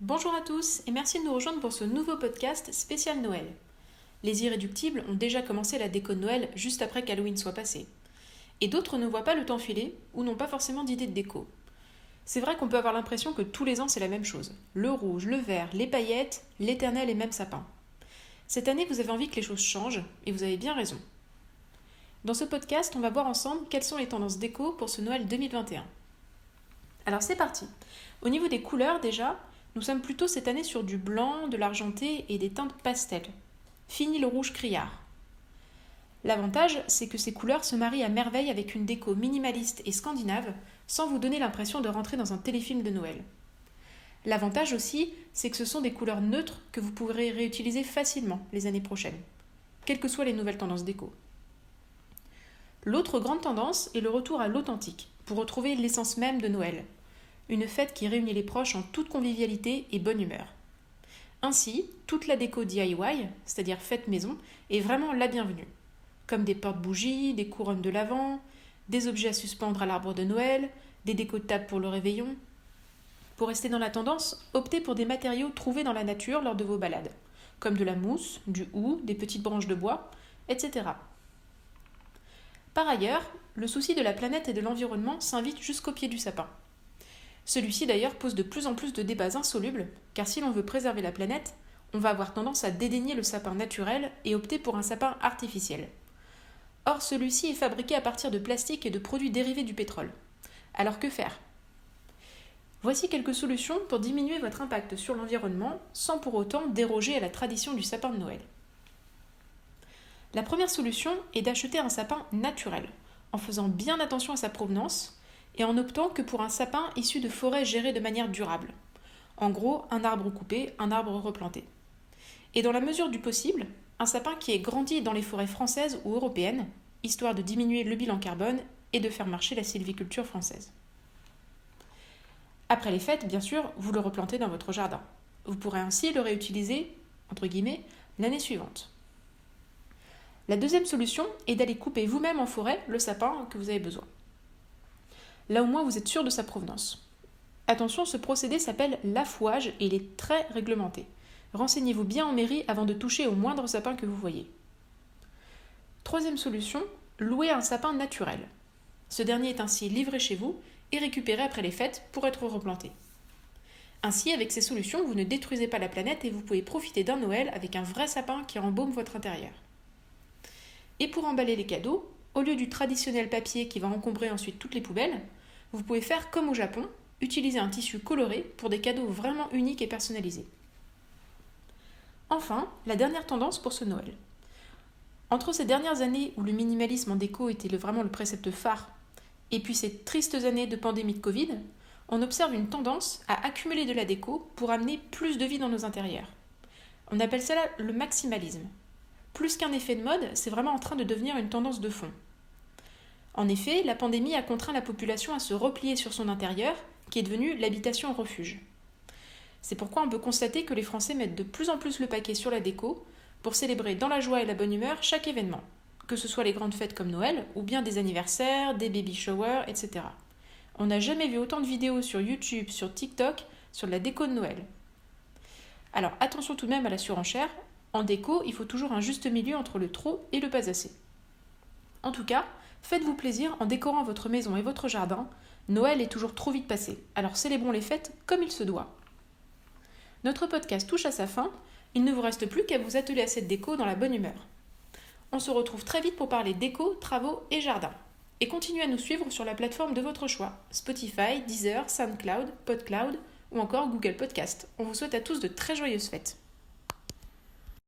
Bonjour à tous et merci de nous rejoindre pour ce nouveau podcast spécial Noël. Les irréductibles ont déjà commencé la déco de Noël juste après qu'Halloween soit passé. Et d'autres ne voient pas le temps filer ou n'ont pas forcément d'idée de déco. C'est vrai qu'on peut avoir l'impression que tous les ans c'est la même chose. Le rouge, le vert, les paillettes, l'éternel et même sapin. Cette année vous avez envie que les choses changent et vous avez bien raison. Dans ce podcast on va voir ensemble quelles sont les tendances déco pour ce Noël 2021. Alors c'est parti. Au niveau des couleurs déjà, nous sommes plutôt cette année sur du blanc, de l'argenté et des teintes pastel. Fini le rouge criard. L'avantage, c'est que ces couleurs se marient à merveille avec une déco minimaliste et scandinave, sans vous donner l'impression de rentrer dans un téléfilm de Noël. L'avantage aussi, c'est que ce sont des couleurs neutres que vous pourrez réutiliser facilement les années prochaines, quelles que soient les nouvelles tendances déco. L'autre grande tendance est le retour à l'authentique, pour retrouver l'essence même de Noël. Une fête qui réunit les proches en toute convivialité et bonne humeur. Ainsi, toute la déco DIY, c'est-à-dire faite maison, est vraiment la bienvenue. Comme des porte-bougies, des couronnes de l'Avent, des objets à suspendre à l'arbre de Noël, des décos de table pour le réveillon. Pour rester dans la tendance, optez pour des matériaux trouvés dans la nature lors de vos balades, comme de la mousse, du houx, des petites branches de bois, etc. Par ailleurs, le souci de la planète et de l'environnement s'invite jusqu'au pied du sapin. Celui-ci d'ailleurs pose de plus en plus de débats insolubles, car si l'on veut préserver la planète, on va avoir tendance à dédaigner le sapin naturel et opter pour un sapin artificiel. Or, celui-ci est fabriqué à partir de plastique et de produits dérivés du pétrole. Alors que faire ? Voici quelques solutions pour diminuer votre impact sur l'environnement sans pour autant déroger à la tradition du sapin de Noël. La première solution est d'acheter un sapin naturel, en faisant bien attention à sa provenance, et en optant que pour un sapin issu de forêts gérées de manière durable. En gros, un arbre coupé, un arbre replanté. Et dans la mesure du possible, un sapin qui est grandi dans les forêts françaises ou européennes, histoire de diminuer le bilan carbone et de faire marcher la sylviculture française. Après les fêtes, bien sûr, vous le replantez dans votre jardin. Vous pourrez ainsi le réutiliser, entre guillemets, l'année suivante. La deuxième solution est d'aller couper vous-même en forêt le sapin que vous avez besoin. Là au moins vous êtes sûr de sa provenance. Attention, ce procédé s'appelle l'affouage et il est très réglementé. Renseignez-vous bien en mairie avant de toucher au moindre sapin que vous voyez. Troisième solution, louer un sapin naturel. Ce dernier est ainsi livré chez vous et récupéré après les fêtes pour être replanté. Ainsi, avec ces solutions, vous ne détruisez pas la planète et vous pouvez profiter d'un Noël avec un vrai sapin qui embaume votre intérieur. Et pour emballer les cadeaux, au lieu du traditionnel papier qui va encombrer ensuite toutes les poubelles, vous pouvez faire comme au Japon, utiliser un tissu coloré pour des cadeaux vraiment uniques et personnalisés. Enfin, la dernière tendance pour ce Noël. Entre ces dernières années où le minimalisme en déco était vraiment le précepte phare, et puis ces tristes années de pandémie de Covid, on observe une tendance à accumuler de la déco pour amener plus de vie dans nos intérieurs. On appelle cela le maximalisme. Plus qu'un effet de mode, c'est vraiment en train de devenir une tendance de fond. En effet, la pandémie a contraint la population à se replier sur son intérieur, qui est devenu l'habitation refuge. C'est pourquoi on peut constater que les Français mettent de plus en plus le paquet sur la déco pour célébrer dans la joie et la bonne humeur chaque événement, que ce soit les grandes fêtes comme Noël, ou bien des anniversaires, des baby showers, etc. On n'a jamais vu autant de vidéos sur YouTube, sur TikTok, sur la déco de Noël. Alors attention tout de même à la surenchère, en déco, il faut toujours un juste milieu entre le trop et le pas assez. En tout cas, faites-vous plaisir en décorant votre maison et votre jardin. Noël est toujours trop vite passé, alors célébrons les fêtes comme il se doit. Notre podcast touche à sa fin, il ne vous reste plus qu'à vous atteler à cette déco dans la bonne humeur. On se retrouve très vite pour parler déco, travaux et jardin. Et continuez à nous suivre sur la plateforme de votre choix, Spotify, Deezer, SoundCloud, PodCloud ou encore Google Podcast. On vous souhaite à tous de très joyeuses fêtes.